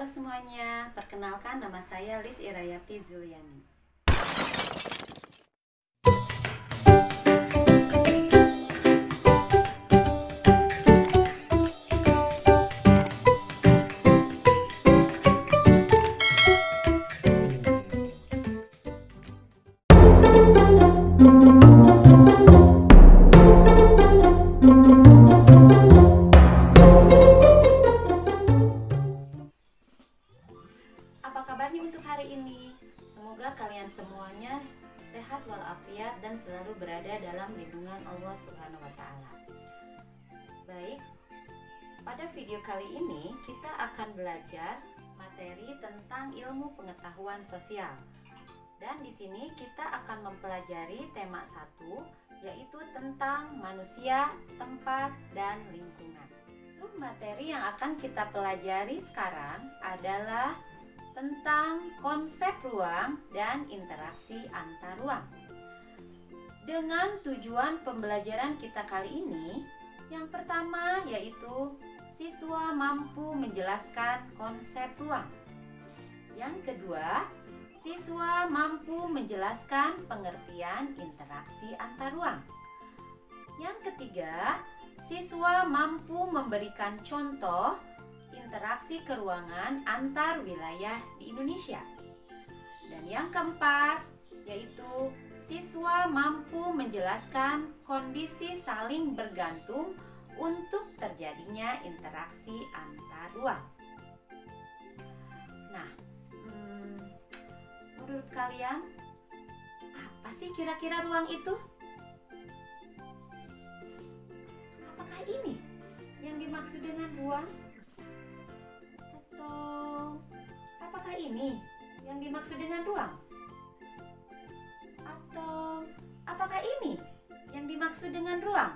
Halo semuanya, perkenalkan nama saya Lis Irayati Zuliani. Apa kabarnya untuk hari ini? Semoga kalian semuanya sehat walafiat dan selalu berada dalam lindungan Allah Subhanahu wa taala. Baik, pada video kali ini kita akan belajar materi tentang ilmu pengetahuan sosial. Dan di sini kita akan mempelajari tema 1, yaitu tentang manusia, tempat, dan lingkungan. Submateri yang akan kita pelajari sekarang adalah tentang konsep ruang dan interaksi antar ruang. Dengan tujuan pembelajaran kita kali ini, yang pertama yaitu siswa mampu menjelaskan konsep ruang. Yang kedua, siswa mampu menjelaskan pengertian interaksi antar ruang. Yang ketiga, siswa mampu memberikan contoh interaksi keruangan antar wilayah di Indonesia. Dan yang keempat, yaitu siswa mampu menjelaskan kondisi saling bergantung untuk terjadinya interaksi antar ruang. Nah, menurut kalian, apa sih kira-kira ruang itu? Apakah ini yang dimaksud dengan ruang? Atau apakah ini yang dimaksud dengan ruang? Atau apakah ini yang dimaksud dengan ruang?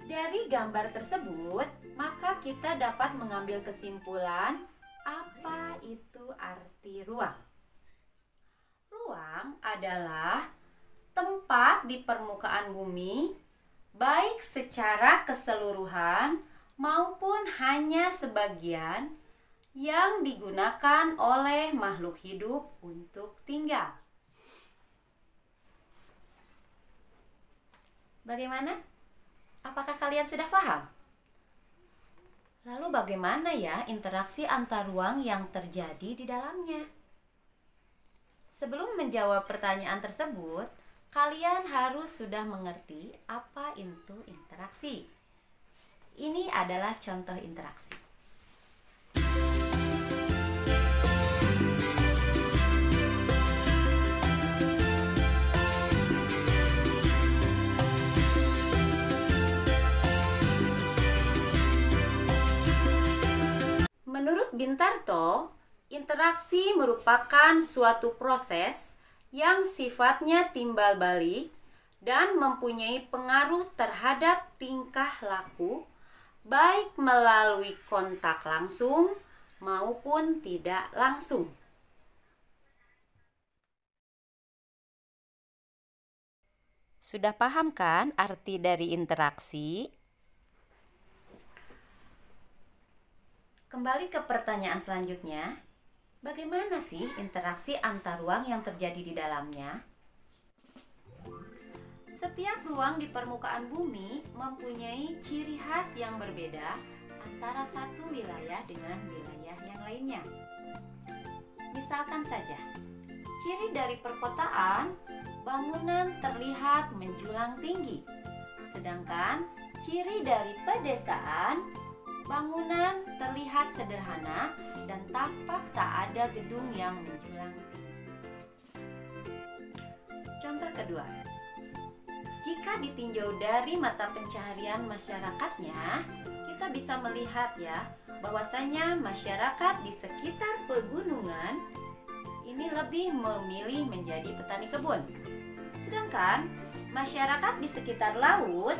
Dari gambar tersebut, maka kita dapat mengambil kesimpulan apa itu arti ruang. Ruang adalah tempat di permukaan bumi, baik secara keseluruhan maupun hanya sebagian yang digunakan oleh makhluk hidup untuk tinggal. Bagaimana? Apakah kalian sudah paham? Lalu bagaimana ya interaksi antar ruang yang terjadi di dalamnya? Sebelum menjawab pertanyaan tersebut, kalian harus sudah mengerti apa itu interaksi. Ini adalah contoh interaksi. Menurut Bintarto, interaksi merupakan suatu proses yang sifatnya timbal balik dan mempunyai pengaruh terhadap tingkah laku, baik melalui kontak langsung maupun tidak langsung. Sudah paham kan arti dari interaksi? Kembali ke pertanyaan selanjutnya, bagaimana sih interaksi antar ruang yang terjadi di dalamnya? Setiap ruang di permukaan bumi mempunyai ciri khas yang berbeda antara satu wilayah dengan wilayah yang lainnya. Misalkan saja, ciri dari perkotaan, bangunan terlihat menjulang tinggi. Sedangkan ciri dari pedesaan, bangunan terlihat sederhana dan tampak tak ada gedung yang menjulang tinggi. Contoh kedua, jika ditinjau dari mata pencaharian masyarakatnya, kita bisa melihat ya bahwasanya masyarakat di sekitar pegunungan ini lebih memilih menjadi petani kebun. Sedangkan masyarakat di sekitar laut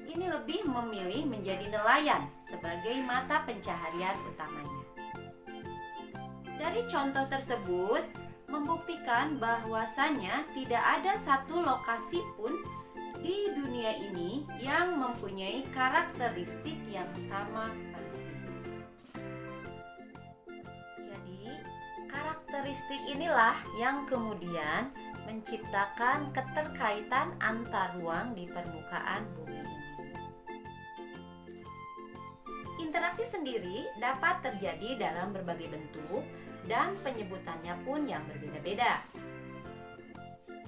ini lebih memilih menjadi nelayan sebagai mata pencaharian utamanya. Dari contoh tersebut membuktikan bahwasanya tidak ada satu lokasi pun di dunia ini yang mempunyai karakteristik yang sama persis. Jadi, karakteristik inilah yang kemudian menciptakan keterkaitan antar ruang di permukaan bumi ini. Interaksi sendiri dapat terjadi dalam berbagai bentuk dan penyebutannya pun yang berbeda-beda.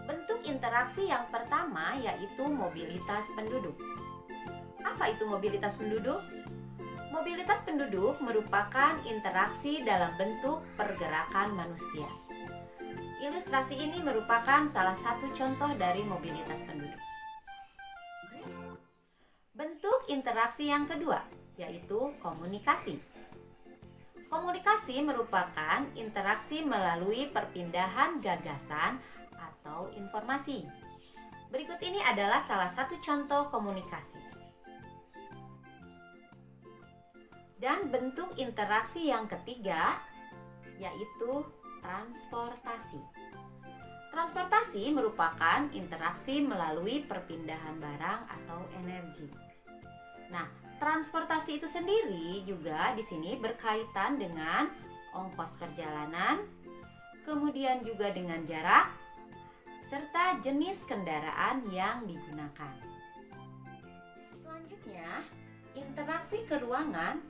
Bentuk interaksi yang pertama yaitu mobilitas penduduk. Apa itu mobilitas penduduk? Mobilitas penduduk merupakan interaksi dalam bentuk pergerakan manusia. Ilustrasi ini merupakan salah satu contoh dari mobilitas penduduk. Bentuk interaksi yang kedua yaitu komunikasi. Komunikasi merupakan interaksi melalui perpindahan gagasan atau informasi. Berikut ini adalah salah satu contoh komunikasi. Dan bentuk interaksi yang ketiga yaitu transportasi. Transportasi merupakan interaksi melalui perpindahan barang atau energi. Nah, transportasi itu sendiri juga di sini berkaitan dengan ongkos perjalanan, kemudian juga dengan jarak, serta jenis kendaraan yang digunakan. Selanjutnya, interaksi keruangan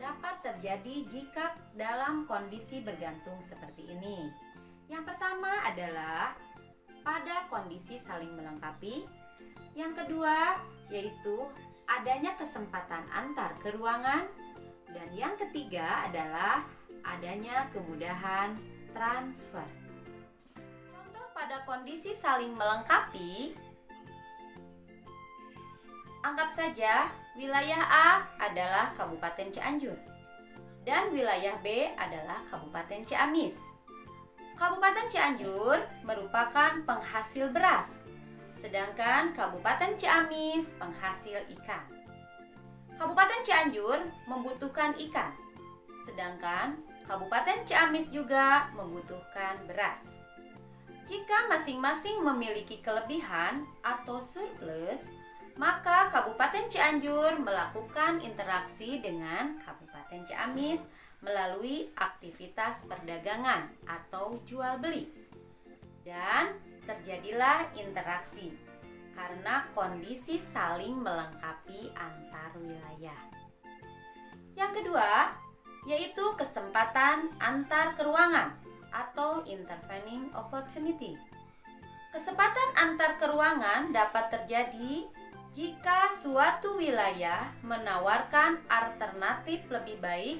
dapat terjadi jika dalam kondisi bergantung seperti ini. Yang pertama adalah pada kondisi saling melengkapi. Yang kedua yaitu adanya kesempatan antar keruangan. Dan yang ketiga adalah adanya kemudahan transfer. Contoh pada kondisi saling melengkapi, anggap saja wilayah A adalah Kabupaten Cianjur dan wilayah B adalah Kabupaten Ciamis. Kabupaten Cianjur merupakan penghasil beras, sedangkan Kabupaten Ciamis penghasil ikan. Kabupaten Cianjur membutuhkan ikan, sedangkan Kabupaten Ciamis juga membutuhkan beras. Jika masing-masing memiliki kelebihan atau surplus, maka Kabupaten Cianjur melakukan interaksi dengan Kabupaten Ciamis melalui aktivitas perdagangan atau jual beli. Dan terjadilah interaksi karena kondisi saling melengkapi antar wilayah. Yang kedua, yaitu kesempatan antar keruangan atau intervening opportunity. Kesempatan antar keruangan dapat terjadi jika suatu wilayah menawarkan alternatif lebih baik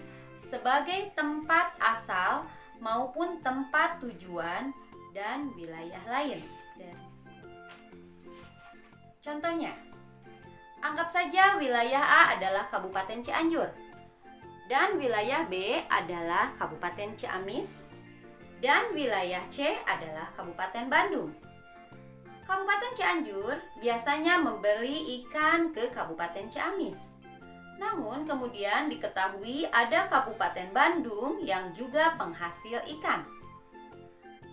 sebagai tempat asal maupun tempat tujuan dan wilayah lain. Contohnya, anggap saja wilayah A adalah Kabupaten Cianjur dan wilayah B adalah Kabupaten Ciamis dan wilayah C adalah Kabupaten Bandung. Kabupaten Cianjur biasanya membeli ikan ke Kabupaten Ciamis. Namun kemudian diketahui ada Kabupaten Bandung yang juga penghasil ikan.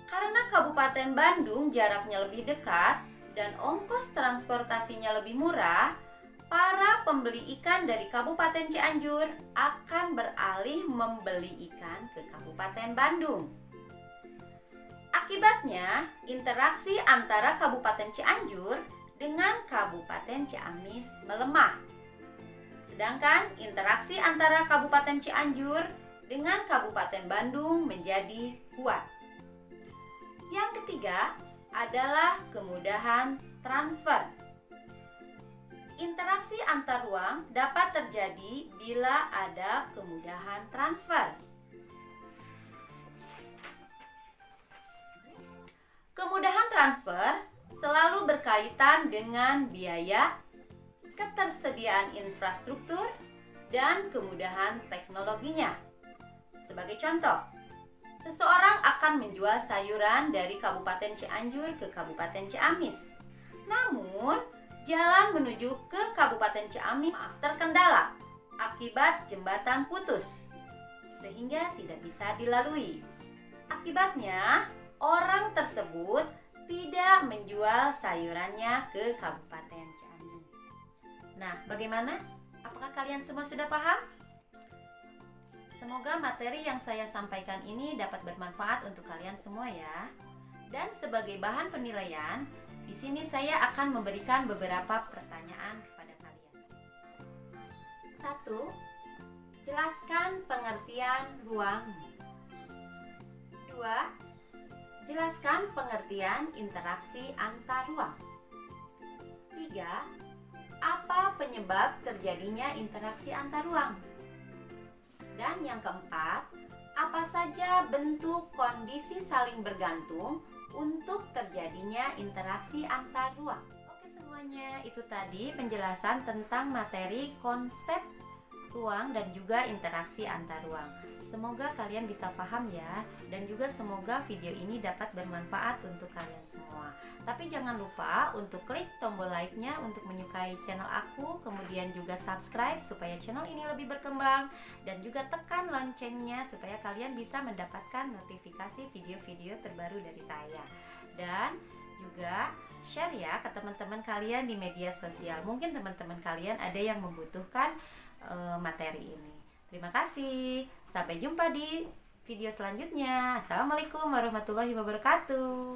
Karena Kabupaten Bandung jaraknya lebih dekat dan ongkos transportasinya lebih murah, para pembeli ikan dari Kabupaten Cianjur akan beralih membeli ikan ke Kabupaten Bandung. Akibatnya, interaksi antara Kabupaten Cianjur dengan Kabupaten Ciamis melemah. Sedangkan interaksi antara Kabupaten Cianjur dengan Kabupaten Bandung menjadi kuat. Yang ketiga adalah kemudahan transfer. Interaksi antar ruang dapat terjadi bila ada kemudahan transfer. Kemudahan transfer selalu berkaitan dengan biaya, ketersediaan infrastruktur, dan kemudahan teknologinya. Sebagai contoh, seseorang akan menjual sayuran dari Kabupaten Cianjur ke Kabupaten Ciamis. Namun, jalan menuju ke Kabupaten Ciamis terkendala akibat jembatan putus, sehingga tidak bisa dilalui. Akibatnya, orang tersebut tidak menjual sayurannya ke Kabupaten Ciamis. Nah, bagaimana? Apakah kalian semua sudah paham? Semoga materi yang saya sampaikan ini dapat bermanfaat untuk kalian semua ya. Dan sebagai bahan penilaian, di sini saya akan memberikan beberapa pertanyaan kepada kalian. 1. Jelaskan pengertian ruang. 2. Jelaskan pengertian interaksi antar ruang. 3. Apa penyebab terjadinya interaksi antar ruang? Dan yang keempat, apa saja bentuk kondisi saling bergantung untuk terjadinya interaksi antar ruang? Oke semuanya, itu tadi penjelasan tentang materi konsep ruang dan juga interaksi antar ruang. Semoga kalian bisa paham ya, dan juga semoga video ini dapat bermanfaat untuk kalian semua. Tapi jangan lupa untuk klik tombol like-nya untuk menyukai channel aku, kemudian juga subscribe supaya channel ini lebih berkembang, dan juga tekan loncengnya supaya kalian bisa mendapatkan notifikasi video-video terbaru dari saya. Dan juga share ya ke teman-teman kalian di media sosial. Mungkin teman-teman kalian ada yang membutuhkan materi ini. Terima kasih. Sampai jumpa di video selanjutnya. Assalamualaikum warahmatullahi wabarakatuh.